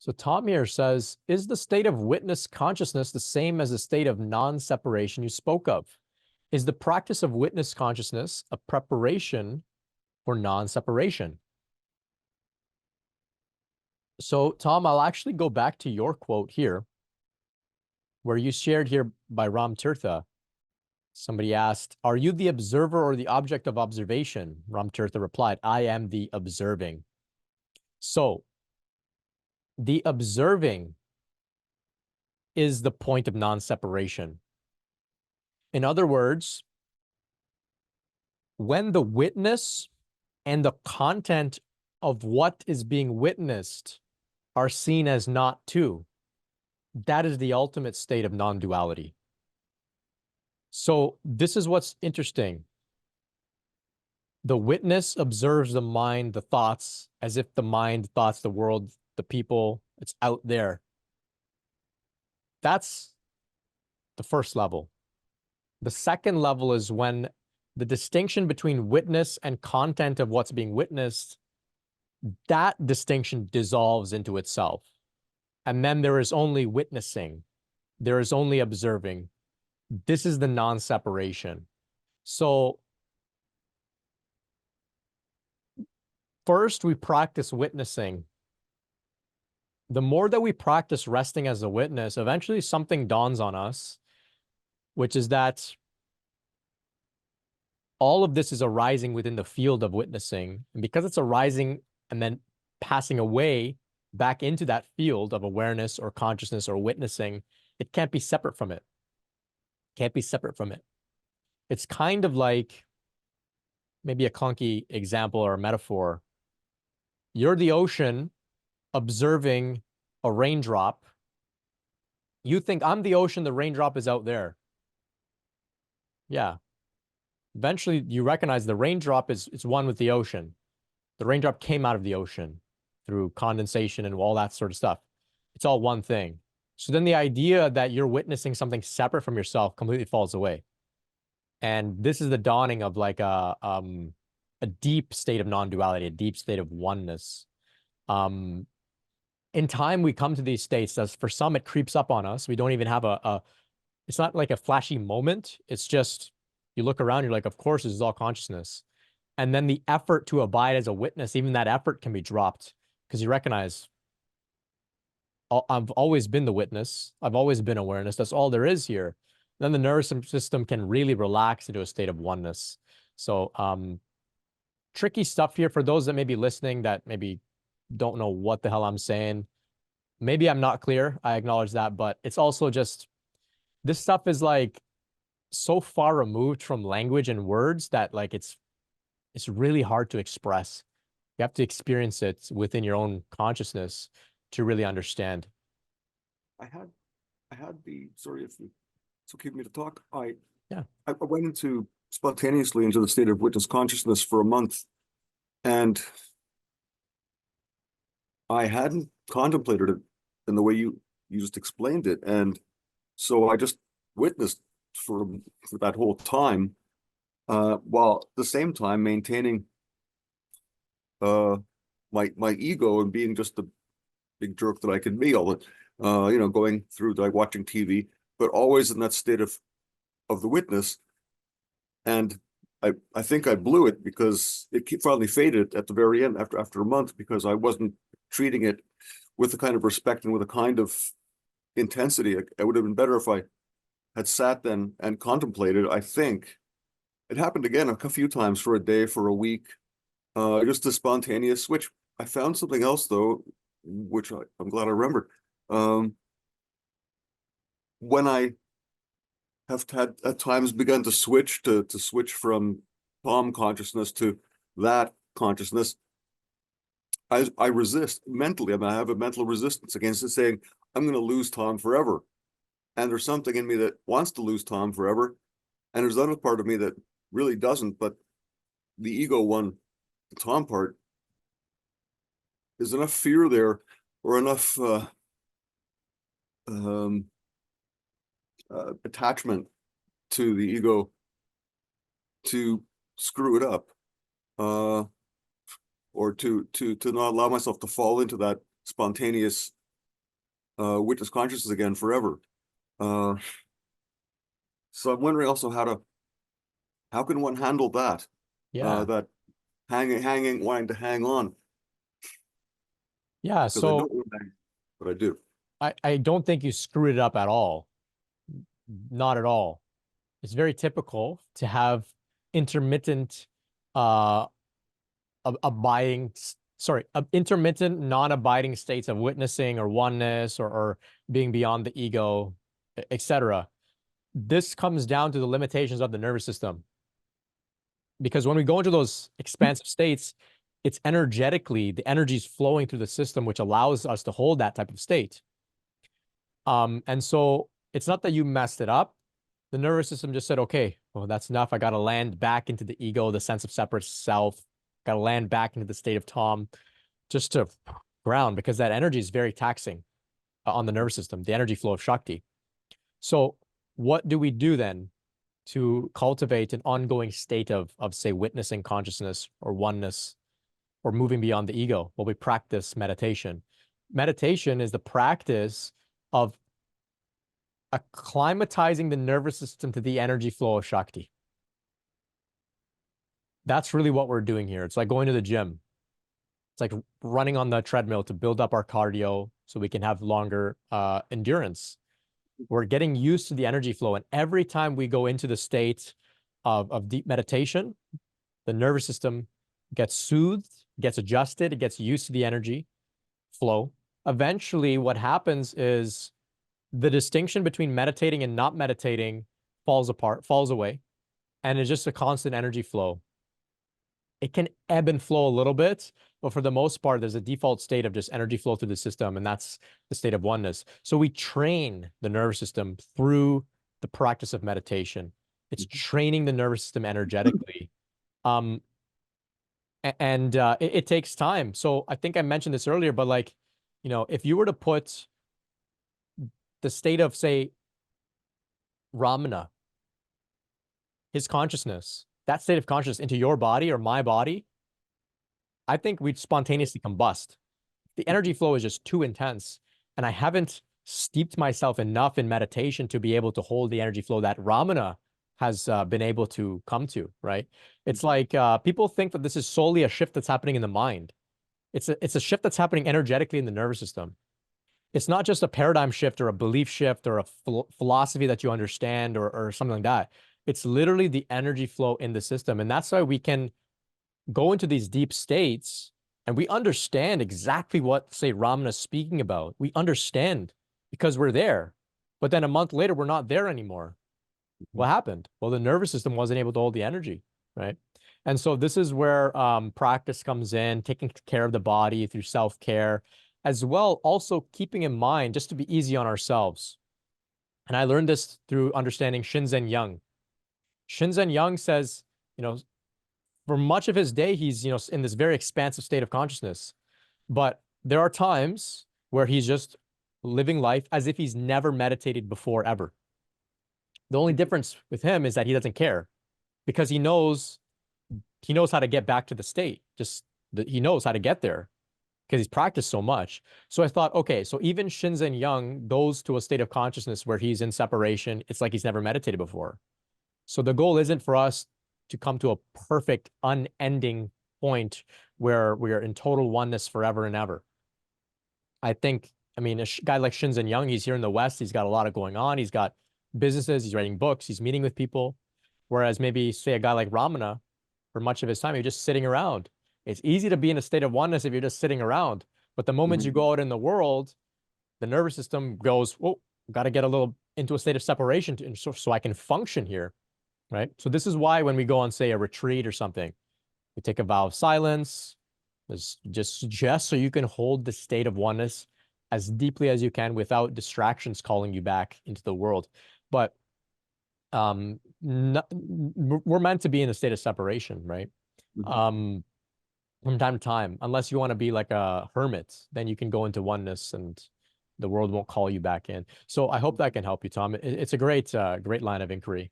So Tom here says, is the state of witness consciousness the same as the state of non-separation you spoke of? Is the practice of witness consciousness a preparation for non-separation? So Tom, I'll actually go back to your quote here, where you shared here by Ram Tirtha. Somebody asked, are you the observer or the object of observation? Ram Tirtha replied, I am the observing. So the observing is the point of non-separation. In other words, when the witness and the content of what is being witnessed are seen as not two, that is the ultimate state of non-duality. So this is what's interesting. The witness observes the mind, the thoughts, as if the mind, thoughts, the world, the people, it's out there. That's the first level. The second level is when the distinction between witness and content of what's being witnessed, that distinction dissolves into itself. And then there is only witnessing. There is only observing. This is the non-separation. So first we practice witnessing. The more that we practice resting as a witness, eventually something dawns on us, which is that all of this is arising within the field of witnessing. And because it's arising and then passing away back into that field of awareness or consciousness or witnessing, it can't be separate from it. Can't be separate from it. It's kind of like maybe a clunky example or a metaphor. You're the ocean observing a raindrop. You think I'm the ocean, the raindrop is out there. Yeah. Eventually you recognize the raindrop is one with the ocean. The raindrop came out of the ocean through condensation and all that sort of stuff. It's all one thing. So then the idea that you're witnessing something separate from yourself completely falls away. And this is the dawning of like a deep state of non-duality, a deep state of oneness. In time, we come to these states as for some, it creeps up on us. We don't even have it's not like a flashy moment. It's just, you look around, you're like, of course, this is all consciousness. And then the effort to abide as a witness, even that effort can be dropped because you recognize, I've always been the witness. I've always been awareness. That's all there is here. Then the nervous system can really relax into a state of oneness. So tricky stuff here for those that may be listening that maybe don't know what the hell I'm saying. Maybe I'm not clear. I acknowledge that, but it's also just, this stuff is like so far removed from language and words that like it's really hard to express. You have to experience it within your own consciousness to really understand. I had the, sorry if it's okay for me to talk. I Yeah. went spontaneously into the state of witness consciousness for a month, and I hadn't contemplated it in the way you just explained it. And so I just witnessed for that whole time, while at the same time maintaining my ego and being just the big jerk that I can be, all the going through like watching TV, but always in that state of the witness. And I think I blew it because it finally faded at the very end after a month, because I wasn't treating it with the kind of respect and with a kind of intensity. It would have been better if I had sat then and contemplated. I think it happened again a few times, for a day, for a week, just a spontaneous switch. I found something else though, which I'm glad I remembered. When I have had at times begun to switch from Tom consciousness to that consciousness, I resist mentally. I mean, I have a mental resistance against it, saying I'm going to lose Tom forever. And there's something in me that wants to lose Tom forever, and there's another part of me that really doesn't. But the ego one, the Tom part, there's enough fear there, or enough attachment to the ego to screw it up, or to not allow myself to fall into that spontaneous witness consciousness again forever. So I'm wondering also how can one handle that? Yeah. That wanting to hang on, Yeah. because I So don't want to hang, but I do. I don't think you screwed it up at all. Not at all. It's very typical to have intermittent uh abiding intermittent non-abiding states of witnessing or oneness or being beyond the ego, etc. This comes down to the limitations of the nervous system. Because when we go into those expansive states, it's energetically, the energy is flowing through the system, which allows us to hold that type of state. And so it's not that you messed it up. The nervous system just said, okay, well, that's enough. I got to land back into the ego, the sense of separate self. Got to land back into the state of Tom just to ground, because that energy is very taxing on the nervous system, the energy flow of Shakti. So what do we do then to cultivate an ongoing state of say, witnessing consciousness or oneness or moving beyond the ego? Well, we practice meditation. Meditation is the practice of acclimatizing the nervous system to the energy flow of Shakti. That's really what we're doing here. It's like going to the gym. It's like running on the treadmill to build up our cardio so we can have longer endurance. We're getting used to the energy flow. And every time we go into the state of deep meditation, the nervous system gets soothed, gets adjusted, it gets used to the energy flow. Eventually, what happens is the distinction between meditating and not meditating falls apart, falls away, and it's just a constant energy flow. It can ebb and flow a little bit, but for the most part, there's a default state of just energy flow through the system, and that's the state of oneness. So we train the nervous system through the practice of meditation. It's training the nervous system energetically. It takes time. So I think I mentioned this earlier, but like, if you were to put the state of, say, Ramana, his consciousness, that state of consciousness into your body or my body, I think we'd spontaneously combust. The energy flow is just too intense. And I haven't steeped myself enough in meditation to be able to hold the energy flow that Ramana has been able to come to, right? It's like people think that this is solely a shift that's happening in the mind. It's a shift that's happening energetically in the nervous system. It's not just a paradigm shift or a belief shift or a philosophy that you understand or something like that. It's literally the energy flow in the system. And that's why we can go into these deep states and we understand exactly what, say, Ramana is speaking about. We understand because we're there. But then a month later, we're not there anymore. What happened? Well, the nervous system wasn't able to hold the energy, right? And so this is where practice comes in, taking care of the body through self-care, as well also keeping in mind just to be easy on ourselves. And I learned this through understanding Shinzen Young. Shinzen Young says, for much of his day, he's, in this very expansive state of consciousness. But there are times where he's just living life as if he's never meditated before, ever. The only difference with him is that he doesn't care because he knows how to get back to the state. He knows how to get there because he's practiced so much. So I thought, okay, so even Shinzen Young goes to a state of consciousness where he's in separation. It's like he's never meditated before. So the goal isn't for us to come to a perfect, unending point where we are in total oneness forever and ever. I think, a guy like Shinzen Young, he's here in the West. He's got a lot of going on. He's got businesses. He's writing books. He's meeting with people. Whereas maybe, say, a guy like Ramana, for much of his time, you're just sitting around. It's easy to be in a state of oneness if you're just sitting around. But the moment you go out in the world, the nervous system goes, oh, got to get a little into a state of separation so I can function here, right? So this is why when we go on, say, a retreat or something, we take a vow of silence, just so you can hold the state of oneness as deeply as you can without distractions calling you back into the world. But we're meant to be in a state of separation, right? From time to time, unless you want to be like a hermit, then you can go into oneness and the world won't call you back in. So I hope that can help you, Tom. It's a great line of inquiry.